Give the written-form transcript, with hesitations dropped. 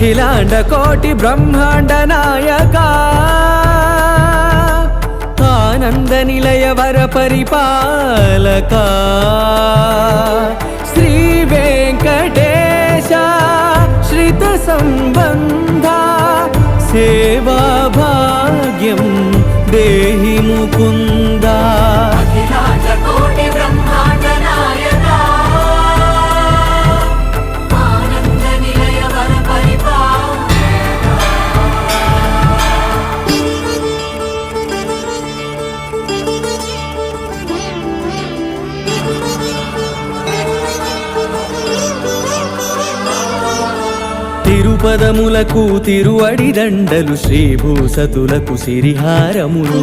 అఖిలాండ కోటి బ్రహ్మాండ నాయక ఆనంద నిలయ వర పరిపాలక శ్రీ వెంకటేశ శ్రిత సంబంధ సేవా భాగ్యం దేహి ముకుంద తిరుపదములకు తిరువడి దండలు శ్రీభూసతులకు సిరిహారములు